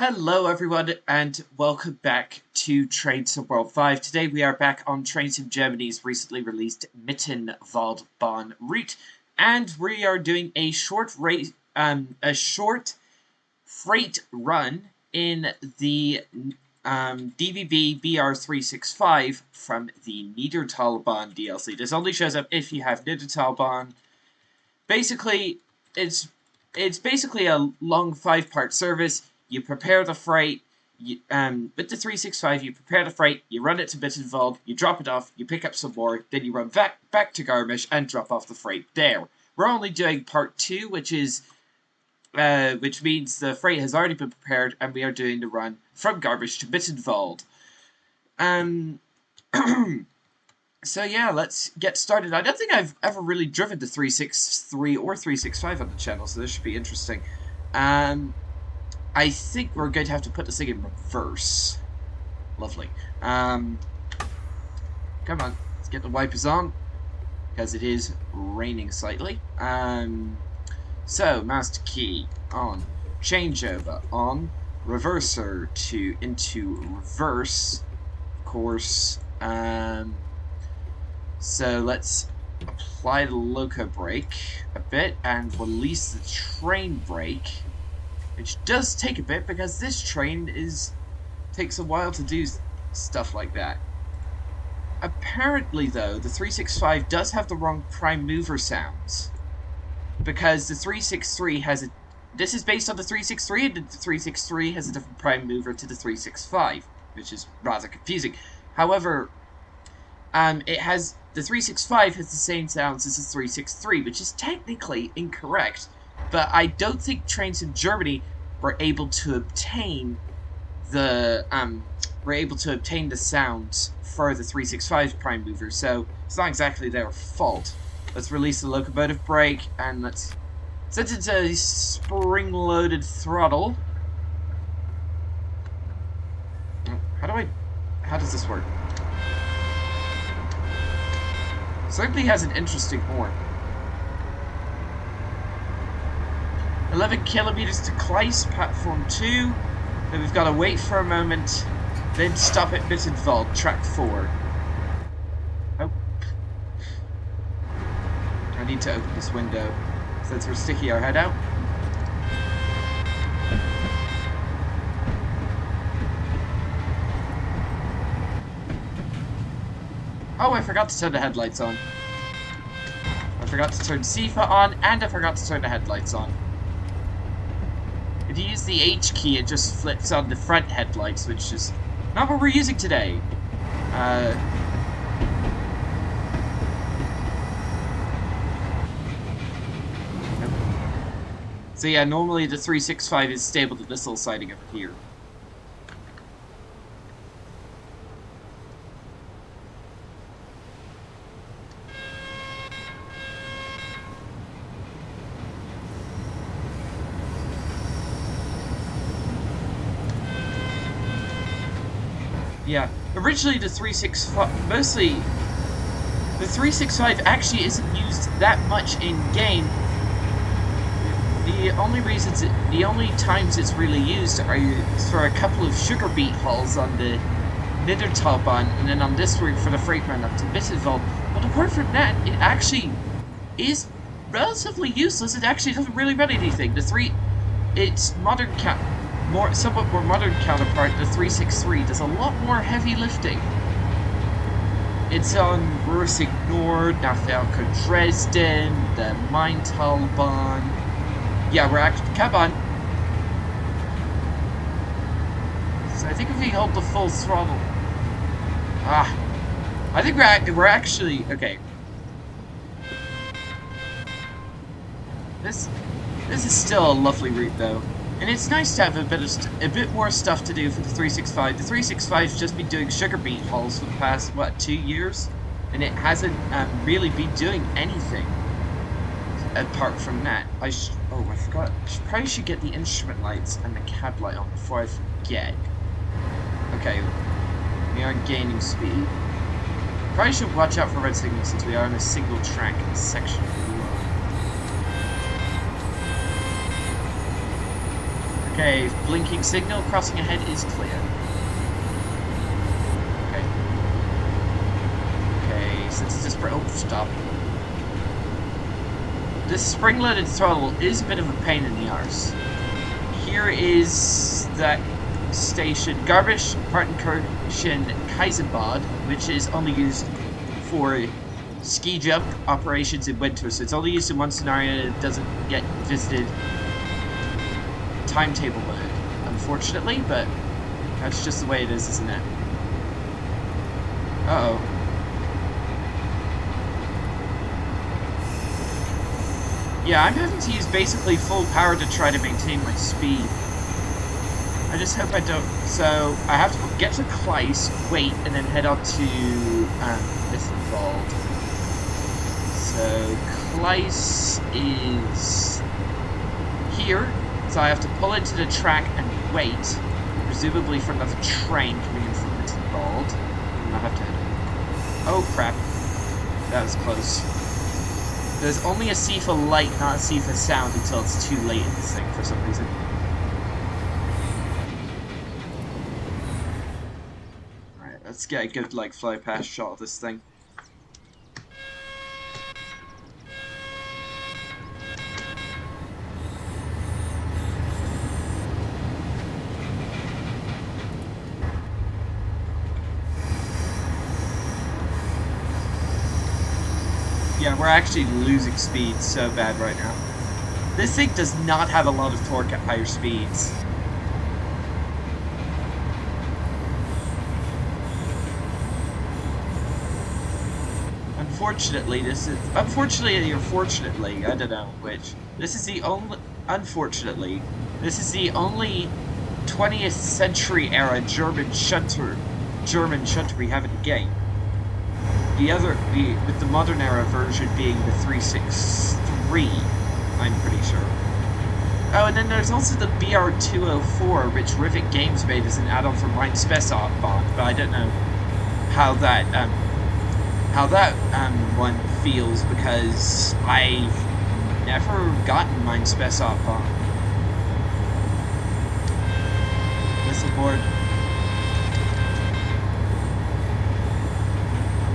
Hello everyone and welcome back to Train Sim World 5. Today we are back on Train Sim Germany's recently released Mittenwaldbahn route, and we are doing a short freight run in the DVB BR365 from the Niedertalbahn DLC. This only shows up if you have Niedertalbahn. Basically, it's basically a long 5-part service. You prepare the freight, with the 365, you prepare the freight, you run it to Mittenwald, you drop it off, you pick up some more, then you run back to Garmisch and drop off the freight there. We're only doing part 2, which means the freight has already been prepared, and we are doing the run from Garmisch to Mittenwald. So yeah, let's get started. I don't think I've ever really driven the 363 or 365 on the channel, so this should be interesting. I think we're going to have to put this thing in reverse. Lovely. Come on, let's get the wipers on, because it is raining slightly. So, master key on, changeover on, reverser into reverse, of course. So let's apply the loco brake a bit and release the train brake, which does take a bit because this train takes a while to do stuff like that. Apparently, though, the 365 does have the wrong prime mover sounds, because the 363 has a... This is based on the 363, and the 363 has a different prime mover to the 365, which is rather confusing. However, the 365 has the same sounds as the 363, which is technically incorrect. But I don't think trains in Germany were able to obtain the sounds for the 365 prime mover, so it's not exactly their fault. Let's release the locomotive brake and let's set it to spring-loaded throttle. How does this work? Certainly has an interesting horn. 11 kilometers to Kleist, platform 2. Then we've got to wait for a moment, then stop at Mittenwald, track 4. Oh. I need to open this window since we're sticking our head out. Oh, I forgot to turn the headlights on. I forgot to turn SIFA on, and I forgot to turn the headlights on. If you use the H key, it just flips on the front headlights, which is not what we're using today. So yeah, normally the 365 is stable to this little siding up here. Yeah, originally the 365, mostly, the 365 actually isn't used that much in game. The only times it's really used are for a couple of sugar beet hauls on the Niedertalbahn, and then on this route for the freight run up to Mittenwald. But apart from that, it actually is relatively useless. It actually doesn't really run anything. Its somewhat more modern counterpart, the 363, does a lot more heavy lifting. It's on Rursig Nord, Nachfalke Dresden, the Mittenwaldbahn. Yeah, we're actually... Come on! So I think if we hold the full throttle... I think we're actually... Okay. This is still a lovely route, though. And it's nice to have a bit more stuff to do for the 365. The 365's just been doing sugar beet hauls for the past, 2 years? And it hasn't really been doing anything apart from that. I forgot. I probably should get the instrument lights and the cab light on before I forget. Okay, we are gaining speed. Probably should watch out for red signals since we are in a single track section of the road. Okay, blinking signal, crossing ahead is clear. Okay, since it's oh, stop. This spring-loaded throttle is a bit of a pain in the arse. Here is that station, Garmisch-Partenkirchen Kaisenbad, which is only used for ski jump operations in winter, so it's only used in one scenario and it doesn't get visited timetable mode, unfortunately, but that's just the way it is, isn't it? Uh-oh. Yeah, I'm having to use basically full power to try to maintain my speed. I just hope I don't... So, I have to get to Kleist, wait, and then head on to Mittenwald. So, Kleist is here, so I have to pull into the track and wait, presumably for another train coming in from Mittenwald. And I have to... Oh, crap. That was close. There's only a SIFA light, not a SIFA sound, until it's too late in this thing for some reason. Alright, let's get a good, like, fly past shot of this thing. Yeah, we're actually losing speed so bad right now. This thing does not have a lot of torque at higher speeds. Unfortunately, unfortunately or fortunately, I don't know which. This is the only, unfortunately, this is the only 20th century era German shunter we have in the game. With the modern era version being the 363, I'm pretty sure. Oh, and then there's also the BR204, which Rivet Games made as an add-on for Mittenwaldbahn, but I don't know how that one feels, because I've never gotten Mittenwaldbahn. Whistle board.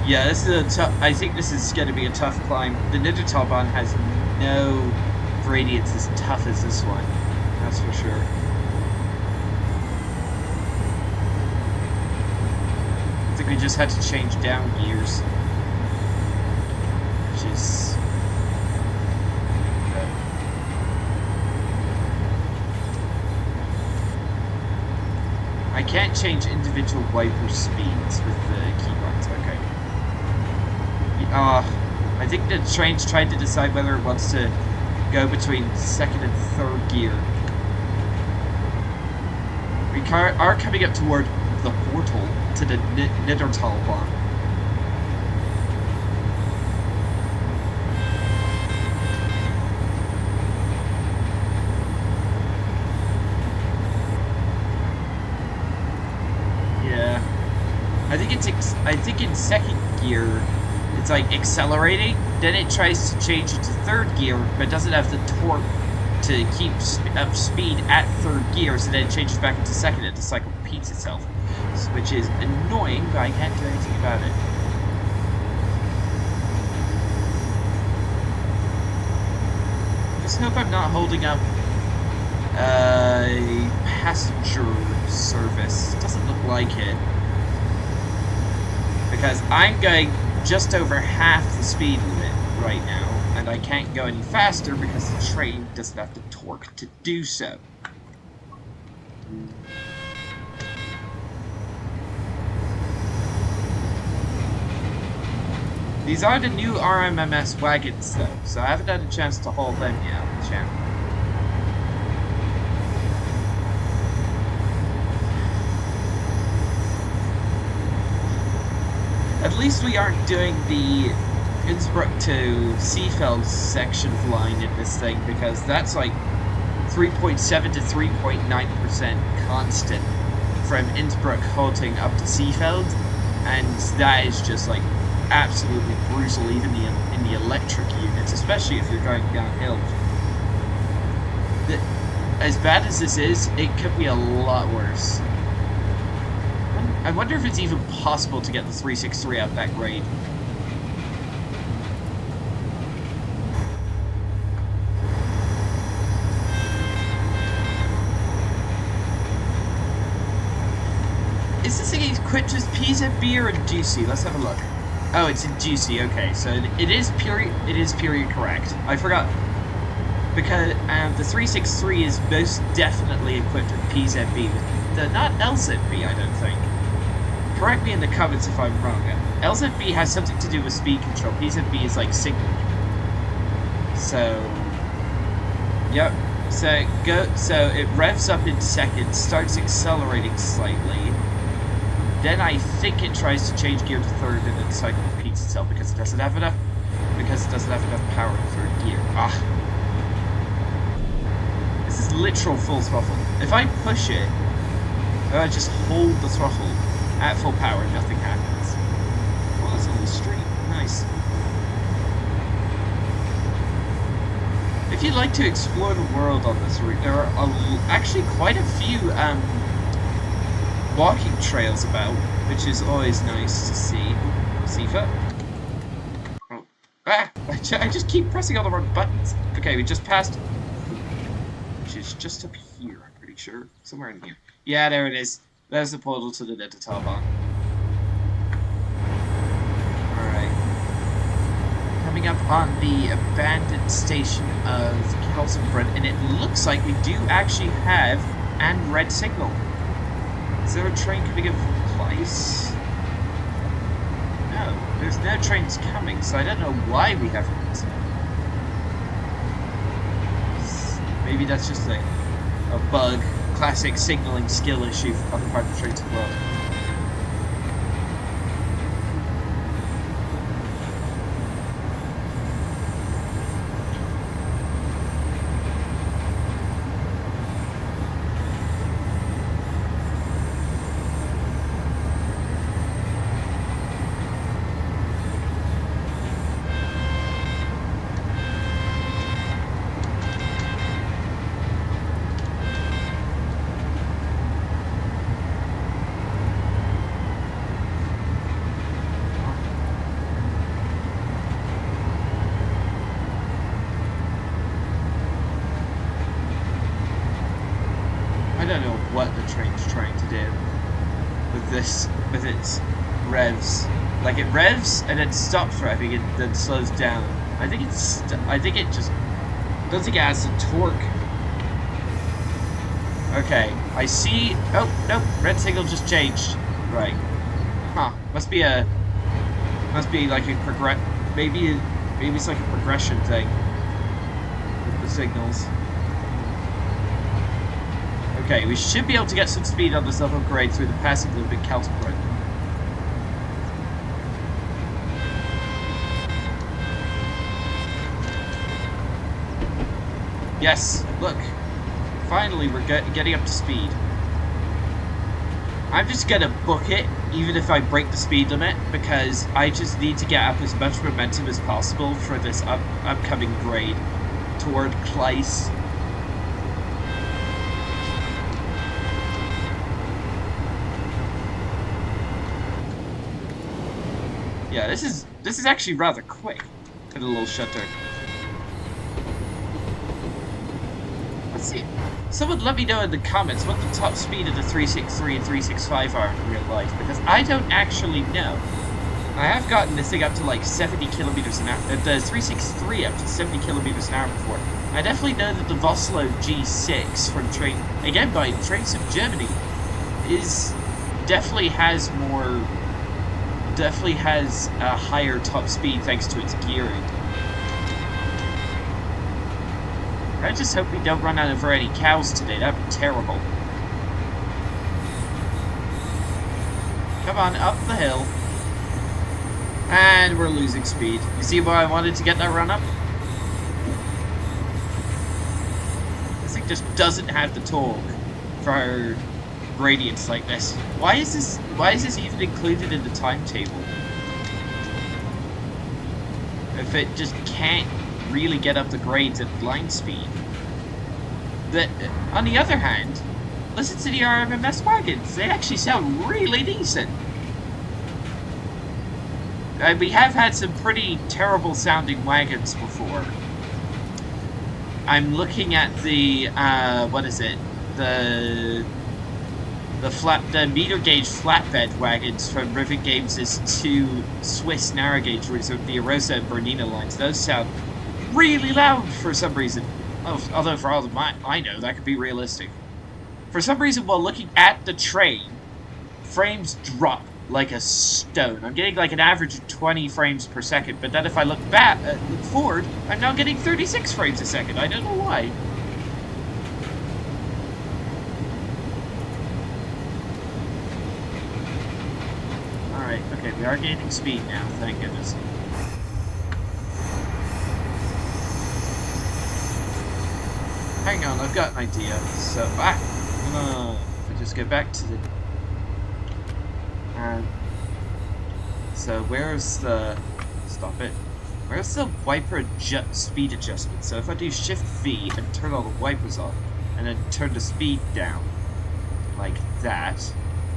Yeah, this is a tough. I think this is going to be a tough climb. The Mittenwaldbahn has no gradients as tough as this one. That's for sure. I think we just had to change down gears, which is good. I can't change individual wiper speeds with the keyboards. Okay. I think the train's trying to decide whether it wants to go between second and third gear. We are coming up toward the portal to the Mittenwaldbahn. Yeah, I think in second gear it's like accelerating, then it tries to change it to third gear, but doesn't have the torque to keep up speed at third gear, so then it changes back into second, and the cycle repeats itself, which is annoying, but I can't do anything about it. Just hope I'm not holding up a passenger service. Doesn't look like it, because I'm going just over half the speed limit right now, and I can't go any faster because the train doesn't have the torque to do so. These are the new RMMS wagons though, so I haven't had a chance to haul them yet on the channel. At least we aren't doing the Innsbruck to Seefeld section of line in this thing, because that's like 3.7 to 3.9% constant from Innsbruck halting up to Seefeld, and that is just like absolutely brutal, even in the electric units, especially if you're going downhill. as bad as this is, it could be a lot worse. I wonder if it's even possible to get the 363 out that grade. Is this against Quintus PZB or in Juicy? Let's have a look. Oh, it's in Juicy. Okay, so it is period correct. I forgot because the 363 is most definitely equipped with PZB, not LZB. I don't think. Correct me in the comments if I'm wrong. LZB has something to do with speed control. PZB is like signal. So, yep. So it revs up in seconds, starts accelerating slightly. Then I think it tries to change gear to third and then cycle repeats itself because it doesn't have enough power in third gear. This is literal full throttle. If I push it, if I just hold the throttle at full power, nothing happens. Well, that's a little straight. Nice. If you'd like to explore the world on this route, there are actually quite a few walking trails about, which is always nice to see. Sifa. Oh. I just keep pressing all the wrong buttons. Okay, we just passed, which is just up here, I'm pretty sure. Somewhere in here. Yeah, there it is. There's the portal to the Mittenwaldbahn. Alright. Coming up on the abandoned station of Kelsenbrunn, and it looks like we do actually have an red signal. Is there a train coming in from place? No, there's no trains coming, so I don't know why we haven't. Maybe that's just a bug. Classic signaling skill issue on the part of the trains of the world. I don't know what the train's trying to do with its revs. Like it revs and then stops revving and then slows down. I think it just don't think it has the torque. Okay, I see. Oh no, red signal just changed. Right. Huh. Must be like a maybe it's like a progression thing with the signals. Okay, we should be able to get some speed on this level grade through the passing loop at Kelsenbrunn. Yes, look. Finally, we're getting up to speed. I'm just gonna book it, even if I break the speed limit, because I just need to get up as much momentum as possible for this upcoming grade toward Kleiss. Yeah, this is actually rather quick for the little shutter. Let's see. Someone let me know in the comments what the top speed of the 363 and 365 are in real life, because I don't actually know. I have gotten this thing up to like 70 kilometers an hour. The 363 up to 70 kilometers an hour before. I definitely know that the Vossloh G6 from by Trains of Germany definitely has a higher top speed thanks to its gearing. I just hope we don't run out of any cows today. That'd be terrible. Come on, up the hill. And we're losing speed. You see why I wanted to get that run up? This thing just doesn't have the torque for gradients like this. Why is this even included in the timetable? If it just can't really get up the grades at line speed. But on the other hand, listen to the RMMS wagons. They actually sound really decent. We have had some pretty terrible sounding wagons before. I'm looking at the, what is it? The meter gauge flatbed wagons from Rivet Games' two Swiss narrow gauge routes of the Arosa and Bernina lines. Those sound really loud for some reason. Although for all I know, that could be realistic. For some reason, while looking at the train, frames drop like a stone. I'm getting like an average of 20 frames per second, but then if I look forward, I'm now getting 36 frames a second. I don't know why. Alright, okay, we are gaining speed now, thank goodness. Hang on, I've got an idea. So, I just go back to the... so where's the... Stop it. Where's the wiper speed adjustment? So if I do Shift V and turn all the wipers off, and then turn the speed down, like that,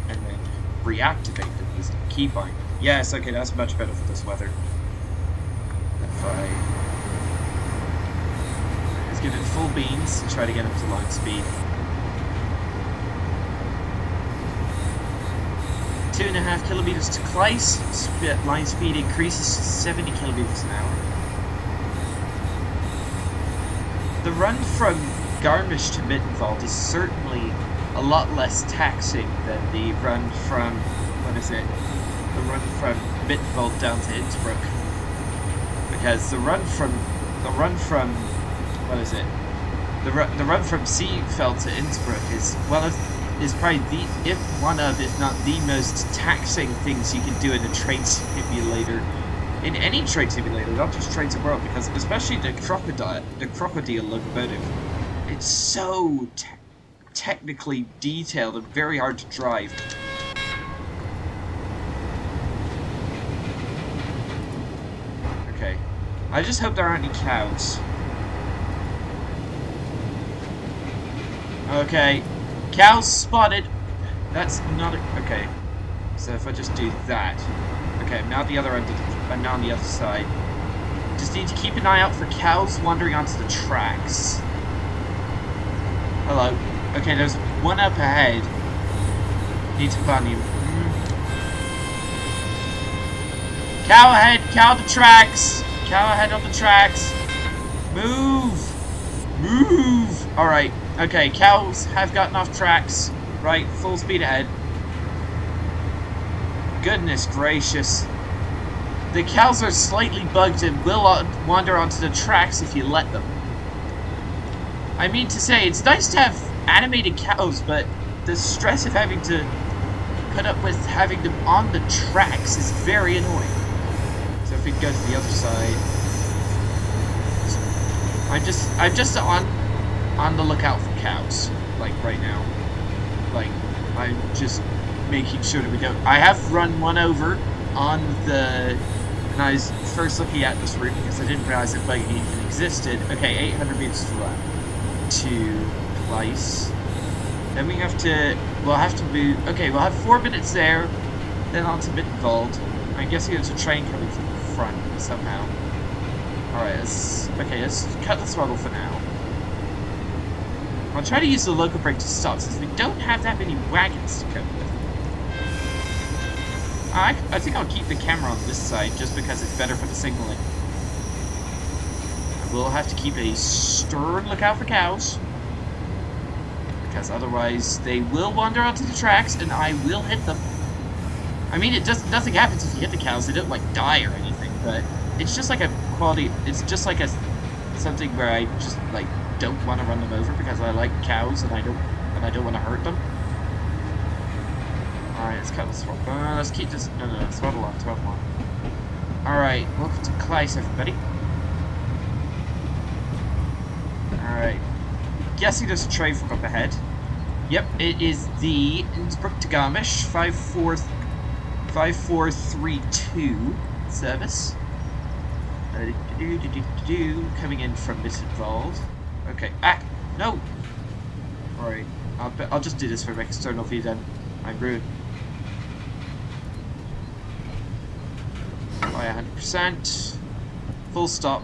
and then reactivate them using the keybind. Yes, okay, that's much better for this weather. If I... Let's give it full beans and try to get up to line speed. 2.5 kilometers to Kleist. Line speed increases to 70 kilometers an hour. The run from Garmisch to Mittenwald is certainly a lot less taxing than the run from, what is it? The run from Mittenwald down to Innsbruck. Because the run from what is it? The run from Seefeld to Innsbruck is probably one of, if not the most taxing things you can do in a train simulator. In any train simulator, not just Trains of World, because especially the crocodile locomotive, it's so technically detailed and very hard to drive. Okay. I just hope there aren't any cows. Okay. Cows spotted. That's not a... Okay. So if I just do that... Okay, I'm now at the other end. I'm now on the other side. Just need to keep an eye out for cows wandering onto the tracks. Hello. Okay, there's one up ahead. Need to find you. Cow ahead, cow the tracks. Cow ahead on the tracks. Move. Move. Alright. Okay, cows have gotten off tracks. Right, full speed ahead. Goodness gracious. The cows are slightly bugged and will wander onto the tracks if you let them. I mean to say, it's nice to have animated cows, but the stress of having to put up with having them on the tracks is very annoying. So if we go to the other side... I'm just on the lookout for cows, like right now. Like, I'm just making sure that we don't... I have run one over on the... And I was first looking at this route because I didn't realize that bike even existed. Okay, 800 meters to left. To Place. Then we'll have to move... Okay, we'll have 4 minutes there. Then on to Mittenwald. I'm guessing there's a train coming from the front somehow. Alright, let's cut the throttle for now. I'll try to use the local brake to stop since we don't have that many wagons to cope with. I think I'll keep the camera on this side just because it's better for the signaling. I will have to keep a stern lookout for cows. Because otherwise they will wander onto the tracks and I will hit them. I mean, nothing happens if you hit the cows. They don't like die or anything, but it's just like a quality, it's just like something where I just like don't want to run them over because I like cows and I don't want to hurt them. Alright, let's cut the throttle. Let's keep this. No, throttle on, throttle on. Alright, welcome to Kleist, everybody. Alright. Guessing there's a train from up ahead. Yep, it is the Innsbruck to Garmisch 5432 service. Coming in from Mittenwald. Okay. Ah! No! Alright, I'll just do this for external view then. I'm rude. By 100%. Full stop.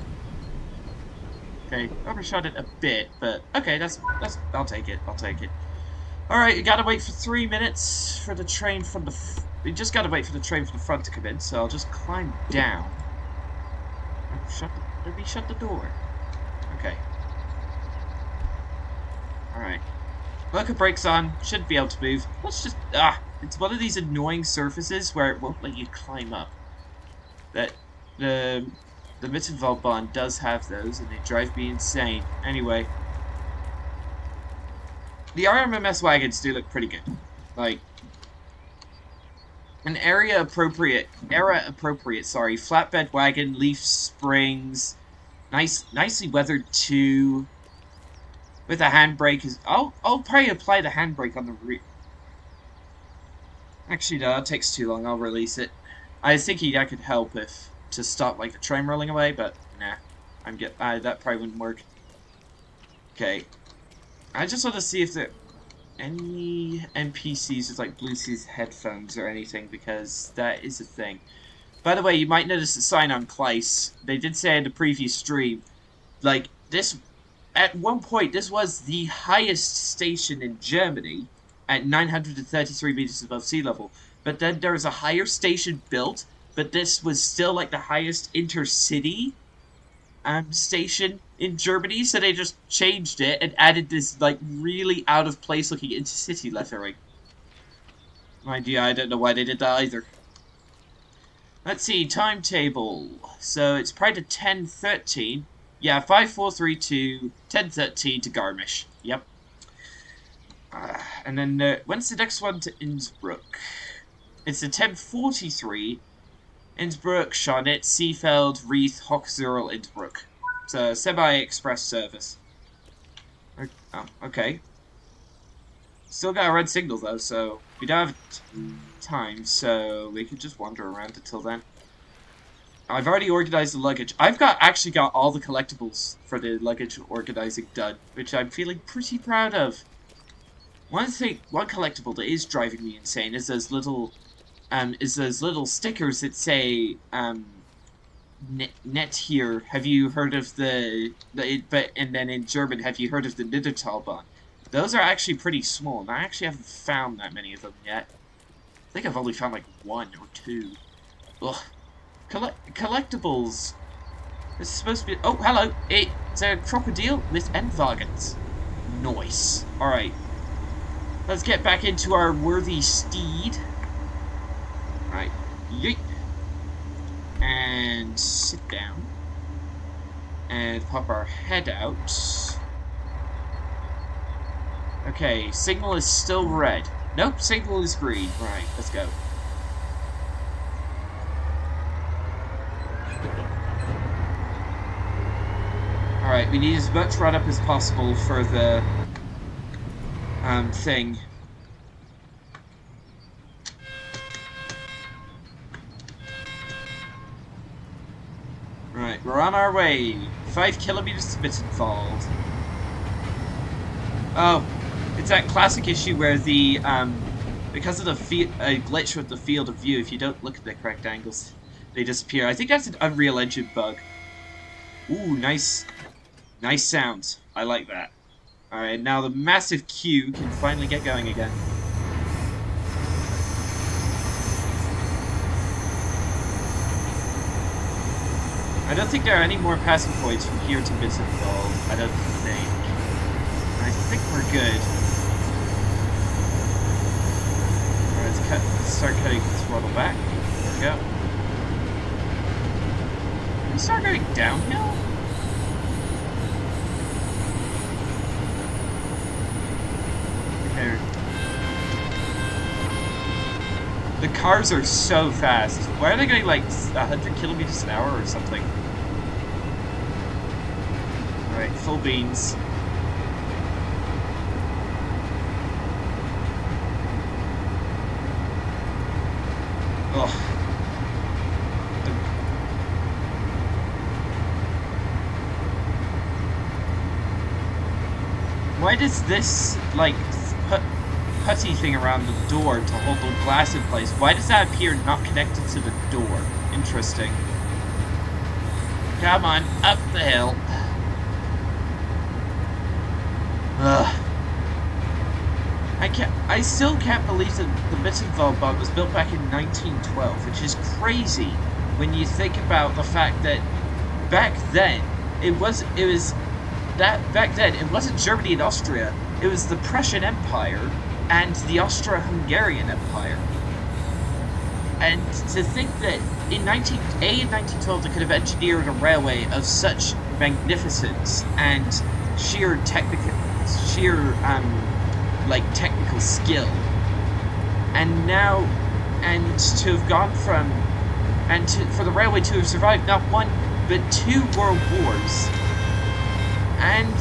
Okay, overshot it a bit, but okay, I'll take it. I'll take it. Alright, you gotta wait for 3 minutes for the train from the... You just gotta wait for the train from the front to come in, so I'll just climb down. Let me shut the door. Okay. Alright. Look, brakes on. Should be able to move. Let's just... it's one of these annoying surfaces where it won't let you climb up. That... The Mittenwaldbahn does have those, and they drive me insane. Anyway. The RMMS wagons do look pretty good. Like... An era-appropriate, flatbed wagon, leaf springs, nicely weathered too, with a handbrake. I'll probably apply the handbrake on the rear. Actually, no, that takes too long. I'll release it. I was thinking that could help to stop like the train rolling away, but nah, that probably wouldn't work. Okay, I just want to see if there any NPCs with like Bluetooth headphones or anything, because that is a thing. By the way, you might notice the sign on Kleiss. They did say in the previous stream, like, this, at one point, this was the highest station in Germany at 933 meters above sea level. But then there was a higher station built, but this was still, like, the highest intercity station in Germany, so they just changed it and added this, like, really out-of-place looking intercity lettering. Mind you, I don't know why they did that either. Let's see, timetable. So it's prior to 10:13. Yeah, 5432, 10:13 to Garmisch. Yep. And then when's the next one to Innsbruck? It's the 10:43. Innsbruck, Scharnitz, Seefeld, Rieth, Hochzurl, Innsbruck. It's a semi-express service. Oh, okay. Still got a red signal though, so we don't have time, so we could just wander around until then. I've already organized the luggage. I've actually got all the collectibles for the luggage organizing done, which I'm feeling pretty proud of. One collectible that is driving me insane is those little stickers that say net here. Have you heard of and then in German, have you heard of the Mittenwaldbahn? Those are actually pretty small, and I actually haven't found that many of them yet. I think I've only found like 1 or 2. Ugh. Collectibles. This is supposed to be... Oh, hello. It's a crocodile with Endwagens. Nice. Alright. Let's get back into our worthy steed. Right. Yeet. And sit down. And pop our head out. Okay, signal is still red. Nope, signal is green. Right, let's go. Alright, we need as much run-up as possible for the thing. Right, we're on our way. 5 kilometers to Mittenwald. Oh, it's that classic issue where the, because of the glitch with the field of view, if you don't look at the correct angles, they disappear. I think that's an Unreal Engine bug. Ooh, nice sounds. I like that. Alright, now the massive queue can finally get going again. I don't think there are any more passing points from here to Mittenwald. I don't think. I think we're good. Alright, let's start cutting the throttle back. There we go. Can we start going downhill? Okay. The cars are so fast. Why are they going like 100 kilometers an hour or something? Alright, full beans. Ugh. Why does this, like, putty thing around the door to hold the glass in place, why does that appear not connected to the door? Interesting. Come on, up the hill. Ugh. I still can't believe that the Mittenwaldbahn was built back in 1912, which is crazy when you think about the fact that back then it wasn't Germany and Austria, it was the Prussian Empire and the Austro-Hungarian Empire. And to think that in 1912 they could have engineered a railway of such magnificence and sheer technical skill, and to have gone from, for the railway to have survived not one but 2 world wars, and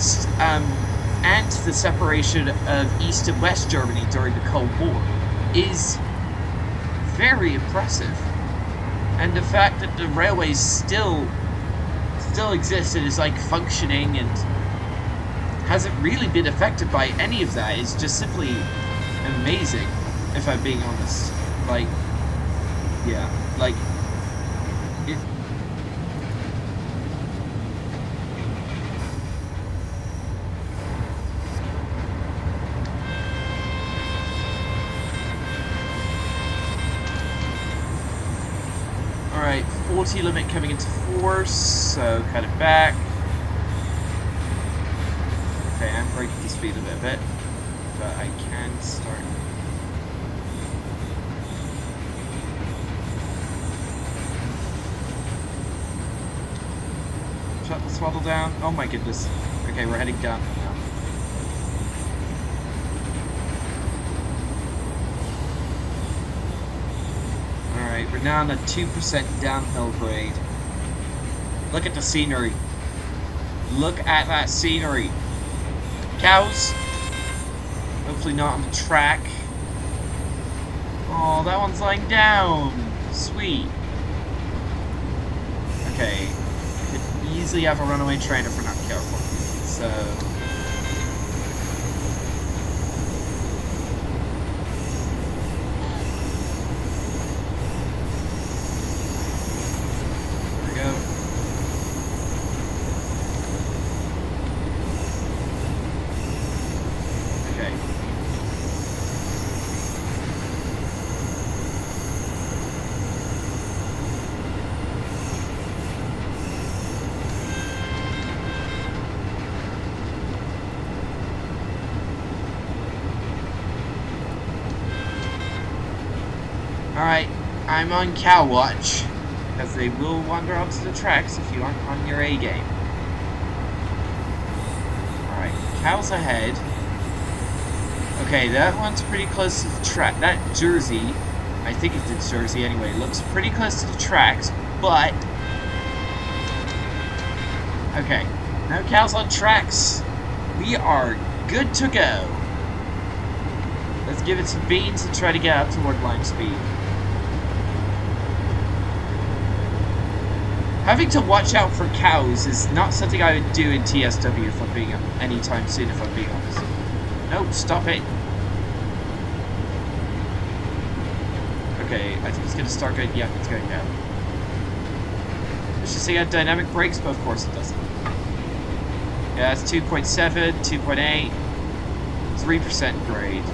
the separation of East and West Germany during the Cold War is very impressive. And the fact that the railways still exist and is like functioning and hasn't really been affected by any of that is just simply amazing, if I'm being honest. Like, yeah, like, it... Alright, 40 limit coming into force, so cut it back. Okay, I'm breaking the speed a bit, but I can start. Shut the throttle down. Oh my goodness. Okay, we're heading down now. Alright, we're now on a 2% downhill grade. Look at the scenery. Look at that scenery. Cows. Hopefully not on the track. Oh, that one's lying down. Sweet. Okay. Could easily have a runaway train if we're not careful. So... there we go. Alright, I'm on cow watch, because they will wander onto the tracks if you aren't on your A game. Alright, cows ahead. Okay, that one's pretty close to the track. That Jersey, I think it's Jersey anyway, looks pretty close to the tracks, but... okay, no cows on tracks. We are good to go. Let's give it some beans and try to get up toward line speed. Having to watch out for cows is not something I would do in TSW if I'm being anytime soon, if I'm being honest. Nope, stop it. Okay, I think it's gonna start going. Yeah, it's going down. Let's just say it had dynamic brakes, but of course it doesn't. Yeah, it's 2.7, 2.8, 3% grade.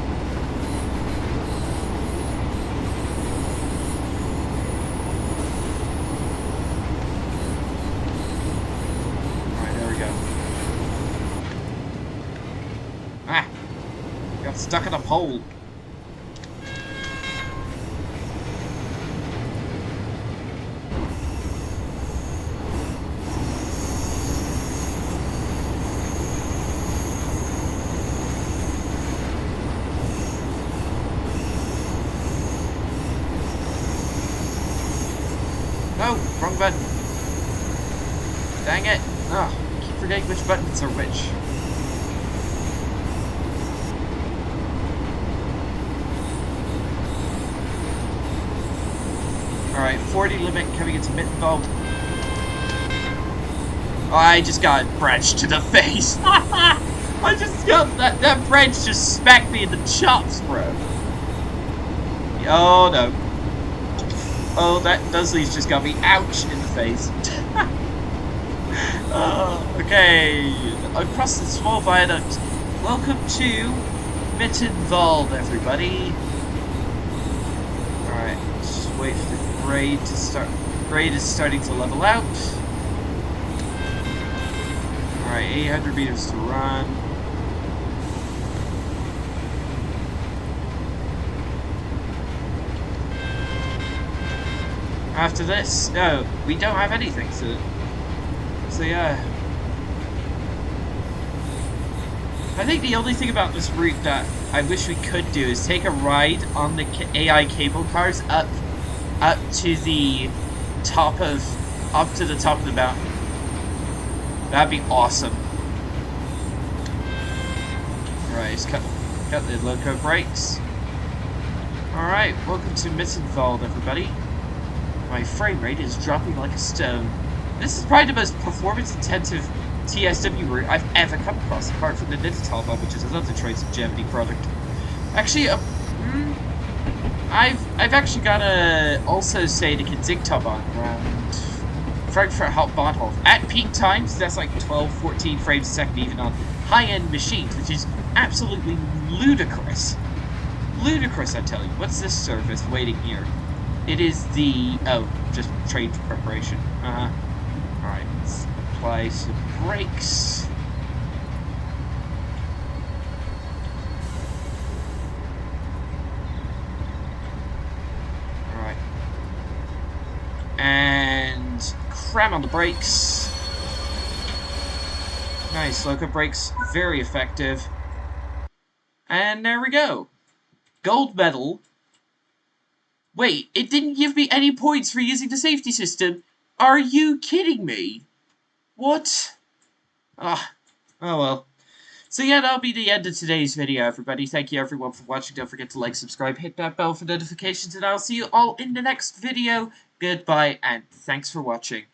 Stuck in a pole. No, wrong button. Dang it. Oh, I keep forgetting which buttons are which. Alright, 40 limit coming into Mittenwaldbahn. Oh, I just got branched to the face. I just got that branch just smacked me in the chops, bro. Oh no. Oh, that Dudley's just got me ouch in the face. Okay, across the small viaduct. Welcome to Mittenwald, everybody. Alright, just wait for the grade to start. Grade is starting to level out. Alright, 800 meters to run. After this, no, we don't have anything, so yeah. I think the only thing about this route that I wish we could do is take a ride on the AI cable cars up to the top of the mountain. That'd be awesome. Alright, just cut the loco brakes. Alright, welcome to Mittenwald, everybody. My frame rate is dropping like a stone. This is probably the most performance-intensive TSW route I've ever come across, apart from the Mittenwaldbahn, which is another Trains of Germany product. Actually, I've actually gotta also say the Mittenwaldbahn around Frankfurt Hauptbahnhof. At peak times, that's like 12, 14 frames a second, even on high-end machines, which is absolutely ludicrous. Ludicrous, I tell you. What's this service waiting here? It is the... oh, just train preparation. Alright, let's apply some brakes. Alright. And cram on the brakes. Nice, loco brakes. Very effective. And there we go. Gold medal. Wait, it didn't give me any points for using the safety system. Are you kidding me? What? Ah, oh well. So yeah, that'll be the end of today's video, everybody. Thank you everyone for watching. Don't forget to like, subscribe, hit that bell for notifications, and I'll see you all in the next video. Goodbye, and thanks for watching.